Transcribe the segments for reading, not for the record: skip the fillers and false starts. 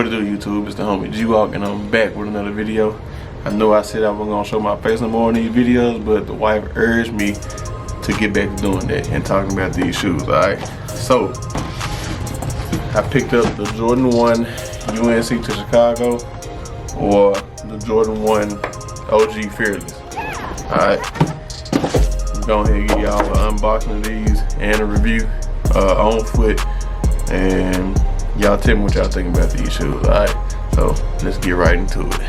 What it do, YouTube? It's the homie G-Walk, and I'm back with another video. I know I said I wasn't gonna show my face no more in these videos, but the wife urged me to get back to doing that and talking about these shoes, alright? So, I picked up the Jordan 1 UNC to Chicago, or the Jordan 1 OG Fearless, alright? Go ahead and give y'all an unboxing of these and a review on foot, and y'all tell me what y'all think about these shoes, alright? So let's get right into it.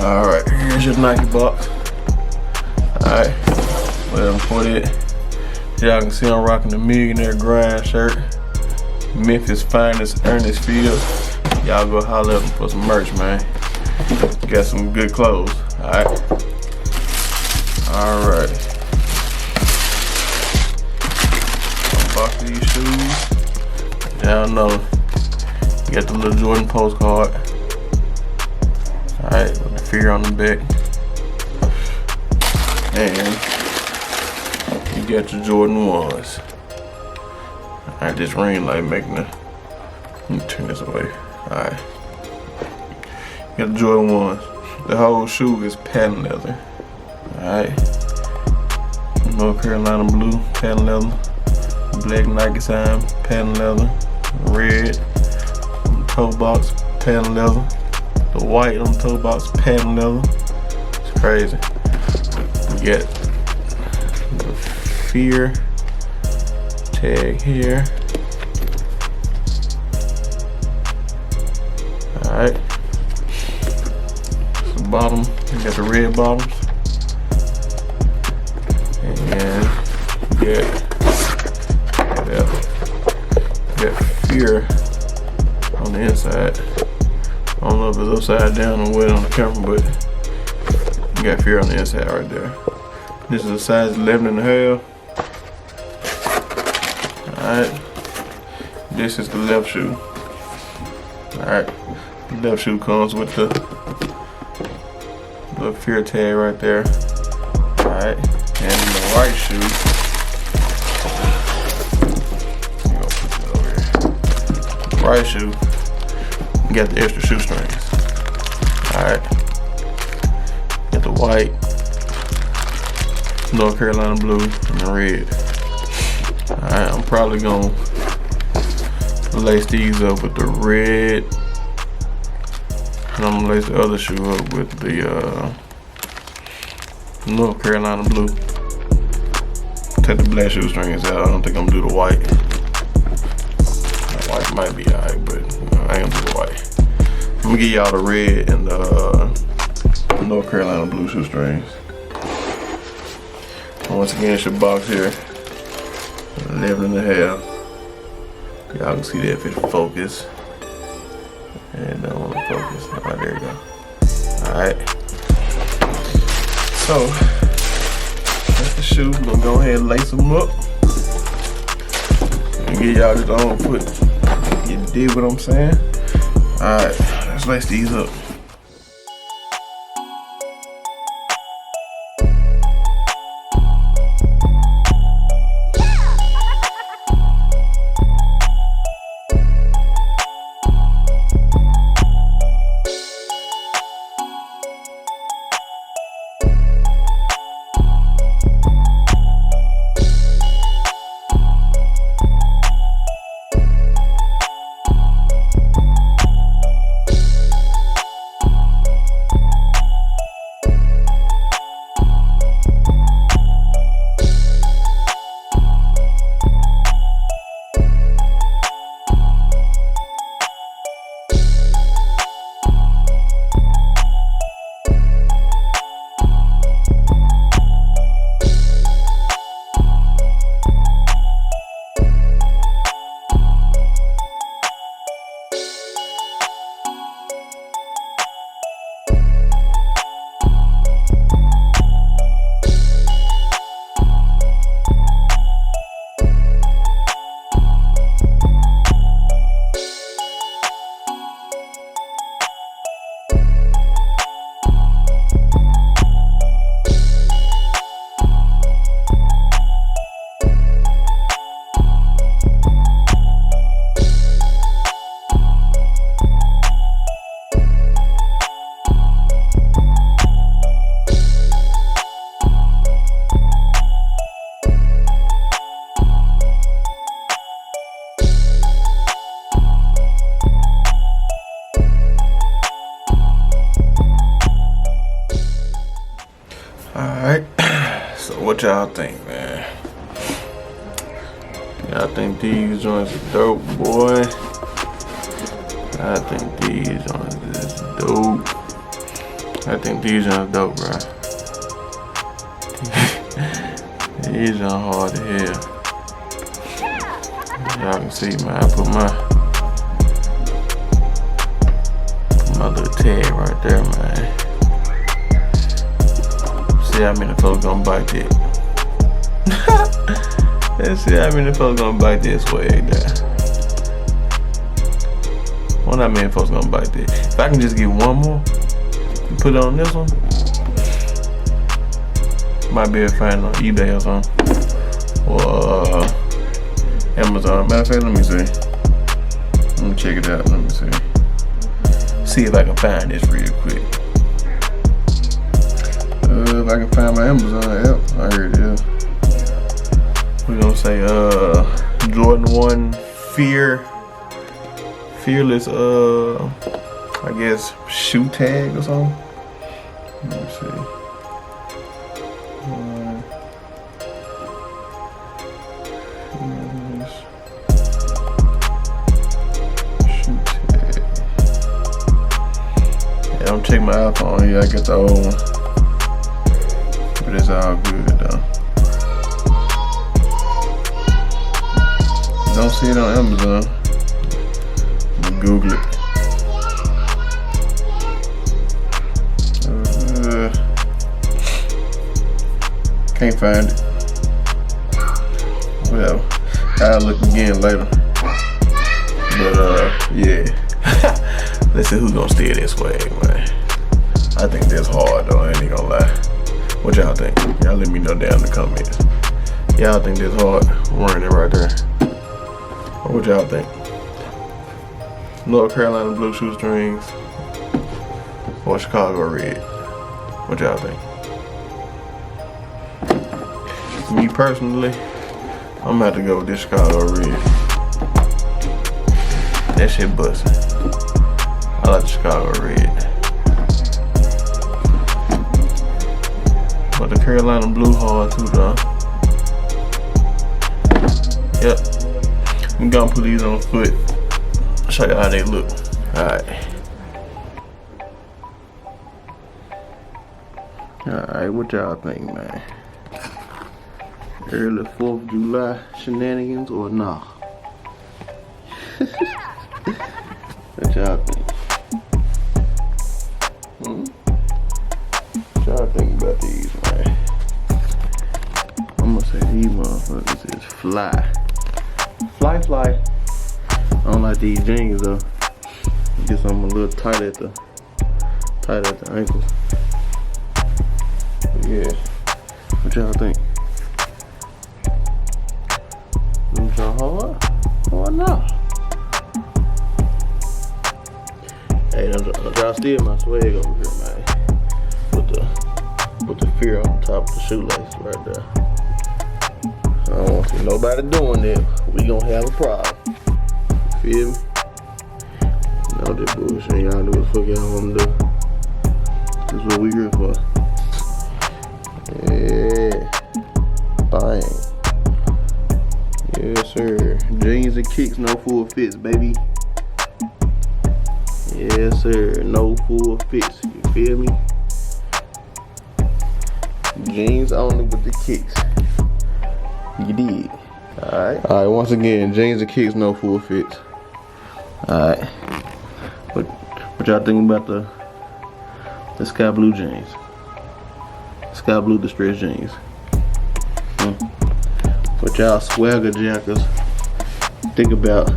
Alright, here's your Nike box. Alright, well, for it, y'all can see I'm rocking the Millionaire Grind shirt. Memphis finest Ernest Fields. Y'all go holler at them for some merch, man. Got some good clothes, alright? Alright. Unbox these shoes. Y'all know, you got the little Jordan postcard. Alright, with the figure on the back. And you got your Jordan 1s. Alright, this ring light making the, let me turn this away. Alright. You got the Jordan 1s. The whole shoe is patent leather. Alright. North Carolina blue, patent leather. Black Nike sign, patent leather. Red on the toe box, patent leather. The white on the toe box, patent leather. It's crazy. You get the Fear tag here. Alright. The bottom, you got the red bottoms. And you got Fear on the inside. I don't know if it's upside down or what on the camera, but you got Fear on the inside right there. This is a size 11.5. Alright. This is the left shoe. Alright. The left shoe comes with the Fear tag right there. Alright. And the right shoe, right shoe, you got the extra shoestrings. Alright. Got the white, North Carolina blue, and the red. Alright, I'm probably gonna lace these up with the red, and I'm gonna lace the other shoe up with the North Carolina blue. Take the black shoestrings out. I don't think I'm gonna do the white. The white might be alright, but I ain't gonna do the white. I'm gonna give y'all the red and the North Carolina blue shoestrings. Once again, it's your box here. 11.5. Y'all can see that if it focus. And it don't want to focus. Alright, there you go. Alright. So, that's the shoe. I'm gonna go ahead and lace them up. And get y'all this on foot. You dig what I'm saying? Alright, let's lace these up. what y'all think, man? Y'all think these joints are dope, boy? I think these joints is dope. I think these joints dope, bro. These joints hard to hear. Y'all can see, man. I put my little tag right there, man. See how many folks gonna bite that. Let's see how many folks gonna bite this swag there. Well, not many folks gonna bite that. If I can just get one more and put it on this one, might be able to find it on eBay or something. Or Amazon. Matter of fact, let me see. Let me check it out. Let me see. See if I can find this real quick. If I can find my Amazon app, oh, here it is. We're gonna say Jordan 1 Fearless I guess shoe tag or something. Let me see. Shoe tag. Yeah, I'm checking my iPhone here. I got the old one. But it's all good though. Don't see it on Amazon. Google it. Can't find it. Well, I'll look again later. But yeah. Let's see who's gonna steal this swag, man. I think that's hard though, I ain't even gonna lie. What y'all think? Y'all let me know down in the comments. Y'all think this hard? I'm running it right there. What y'all think? North Carolina blue shoestrings or Chicago red? What y'all think? Me personally, I'm about to go with this Chicago red. That shit bustin'. I like the Chicago red. But the Carolina blue hard too though. Yep. I'm gonna put these on foot. Show you how they look. Alright. Alright, what y'all think, man? Early 4th of July shenanigans or nah? What y'all think? What y'all think about these, man? I'm gonna say these motherfuckers is fly. Fly. I don't like these jeans though. Get something a little tight at the ankles. But yeah. What y'all think? Them y'all hard? Or no? Hey, y'all steal my swag over here, man. Put the fear on top of the shoelace right there. I don't want to see nobody doing that. We gonna have a problem. Feel me? No, that bullshit. Y'all do what the fuck y'all wanna do. This is what we here for. Yeah. Bang. Yes, sir. Jeans and kicks, no full fits, baby. Yes, sir. No full fits. You feel me? Jeans only with the kicks. You did. Alright, once again, jeans and kicks, no full fits. Alright. What y'all think about the sky blue jeans? Sky blue distressed jeans. What y'all swagger jackers think about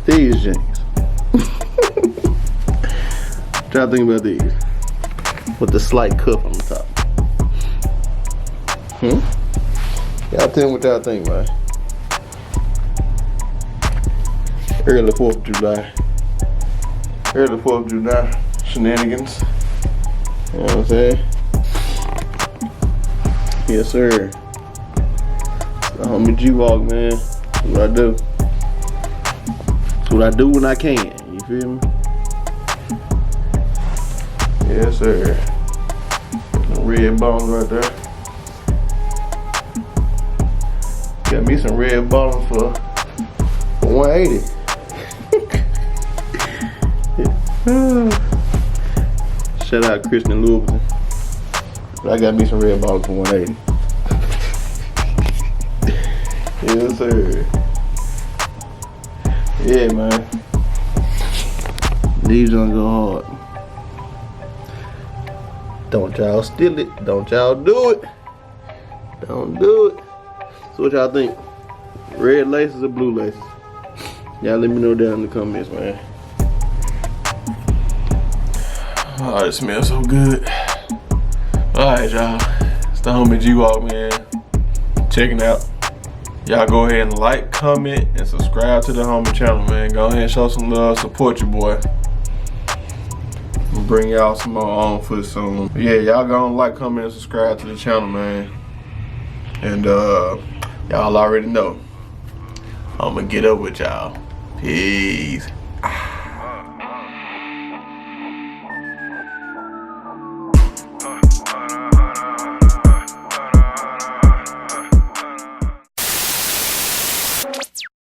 these jeans? What y'all think about these? With the slight cuff on the top. Y'all tell me what y'all think, man. Early 4th of July. Early 4th of July shenanigans. You know what I'm saying? Yes, sir. The homie G-Walk, man. That's what I do. That's what I do when I can. You feel me? Yes, sir. Some red bones right there. got me some red bottoms for 180. Shout out Christian Louisville. But I got me some red bottoms for 180. Yes, sir. Yeah, man. These gonna go hard. Don't y'all steal it. Don't y'all do it. Don't do it. So what y'all think? Red laces or blue laces? Y'all let me know down in the comments, man. Oh, it smells so good. Alright, y'all. It's the homie G-Walk, man. Checking out. Y'all go ahead and like, comment, and subscribe to the homie channel, man. Go ahead and show some love. Support your boy. We'll bring y'all some more on for soon. But yeah, y'all go and like, comment, and subscribe to the channel, man. And y'all already know. I'ma get up with y'all. Peace.